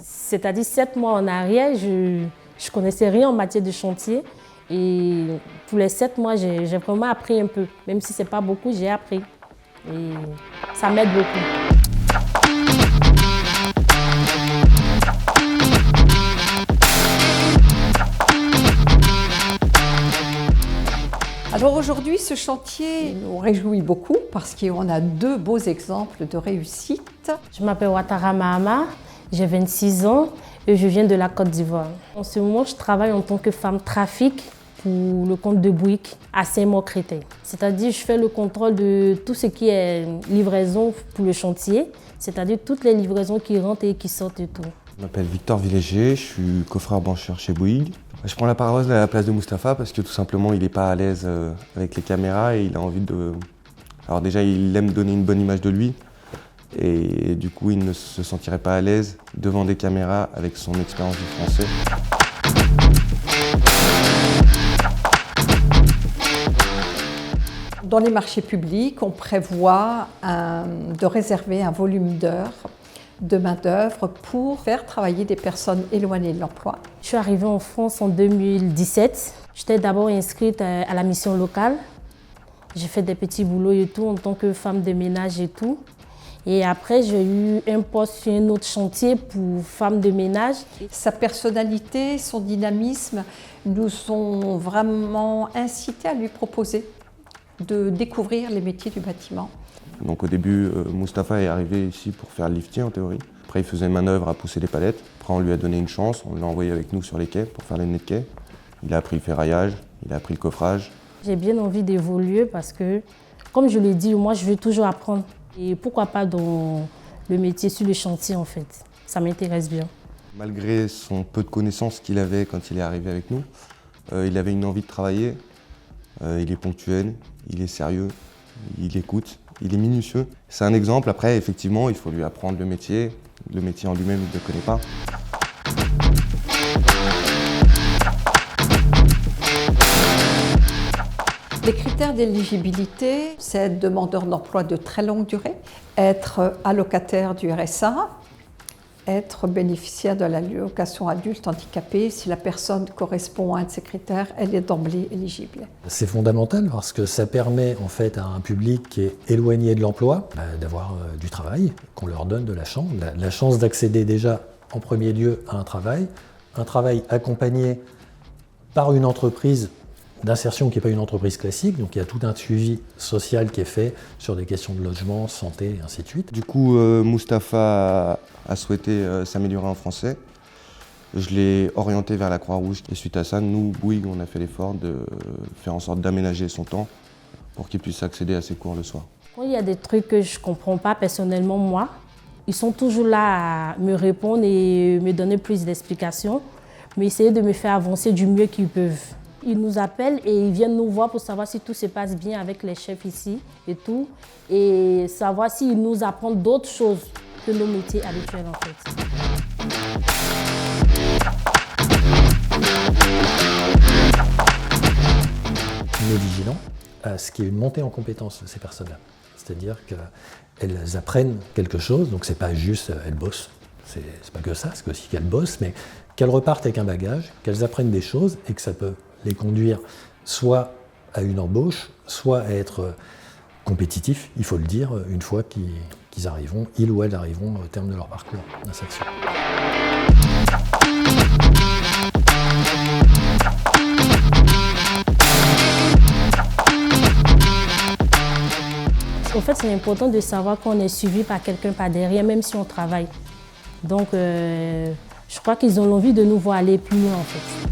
C'est-à-dire 7 mois en arrière, je ne connaissais rien en matière de chantier. Et pour les 7 mois, j'ai vraiment appris un peu. Même si ce n'est pas beaucoup, j'ai appris. Et ça m'aide beaucoup. Alors aujourd'hui, ce chantier nous réjouit beaucoup parce qu'on a 2 beaux exemples de réussite. Je m'appelle Ouattara Mahama, j'ai 26 ans et je viens de la Côte d'Ivoire. En ce moment, je travaille en tant que femme trafic pour le compte de Bouygues à Saint-Maur-Créteil. C'est-à-dire, je fais le contrôle de tout ce qui est livraison pour le chantier, c'est-à-dire toutes les livraisons qui rentrent et qui sortent et tout. Je m'appelle Victor Villéger, je suis coffreur brancheur chez Bouygues. Je prends la parole à la place de Mustapha parce que tout simplement il n'est pas à l'aise avec les caméras et il a envie de... Alors déjà il aime donner une bonne image de lui et du coup il ne se sentirait pas à l'aise devant des caméras avec son expérience du français. Dans les marchés publics, on prévoit de réserver un volume d'heures de main-d'œuvre pour faire travailler des personnes éloignées de l'emploi. Je suis arrivée en France en 2017. J'étais d'abord inscrite à la mission locale. J'ai fait des petits boulots et tout en tant que femme de ménage et tout. Et après, j'ai eu un poste sur un autre chantier pour femme de ménage. Sa personnalité, son dynamisme nous ont vraiment incités à lui proposer de découvrir les métiers du bâtiment. Donc au début, Mustapha est arrivé ici pour faire le lifting en théorie. Après, il faisait manœuvre à pousser les palettes. Après, on lui a donné une chance, on l'a envoyé avec nous sur les quais pour faire les nez de quai. Il a appris le ferraillage, il a appris le coffrage. J'ai bien envie d'évoluer parce que, comme je l'ai dit, moi je veux toujours apprendre. Et pourquoi pas dans le métier sur le chantier en fait. Ça m'intéresse bien. Malgré son peu de connaissances qu'il avait quand il est arrivé avec nous, il avait une envie de travailler. Il est ponctuel, il est sérieux, il écoute, il est minutieux. C'est un exemple. Après, effectivement, il faut lui apprendre le métier. Le métier en lui-même, il ne le connaît pas. Les critères d'éligibilité, c'est être demandeur d'emploi de très longue durée, être allocataire du RSA, être bénéficiaire de l'allocation adulte handicapé. Si la personne correspond à un de ces critères, elle est d'emblée éligible. C'est fondamental parce que ça permet en fait à un public qui est éloigné de l'emploi d'avoir du travail, qu'on leur donne de la chance d'accéder déjà en premier lieu à un travail accompagné par une entreprise d'insertion qui n'est pas une entreprise classique, donc il y a tout un suivi social qui est fait sur des questions de logement, santé, et ainsi de suite. Du coup, Mustapha a souhaité s'améliorer en français. Je l'ai orienté vers la Croix-Rouge et suite à ça, nous, Bouygues, on a fait l'effort de faire en sorte d'aménager son temps pour qu'il puisse accéder à ses cours le soir. Quand il y a des trucs que je ne comprends pas personnellement, moi, ils sont toujours là à me répondre et me donner plus d'explications, mais essayer de me faire avancer du mieux qu'ils peuvent. Ils nous appellent et ils viennent nous voir pour savoir si tout se passe bien avec les chefs ici et tout, et savoir s'ils nous apprennent d'autres choses que nos métiers habituels en fait. On est vigilant à ce qu'il y ait une montée en compétence de ces personnes-là. C'est-à-dire qu'elles apprennent quelque chose, donc c'est pas juste elles bossent, c'est pas que ça, c'est aussi qu'elles bossent, mais qu'elles repartent avec un bagage, qu'elles apprennent des choses et que ça peut les conduire soit à une embauche, soit à être compétitifs, il faut le dire, une fois qu'ils arriveront, ils ou elles arriveront au terme de leur parcours d'insertion. En fait, c'est important de savoir qu'on est suivi par quelqu'un par derrière, même si on travaille. Donc, je crois qu'ils ont l'envie de nous voir aller plus loin en fait.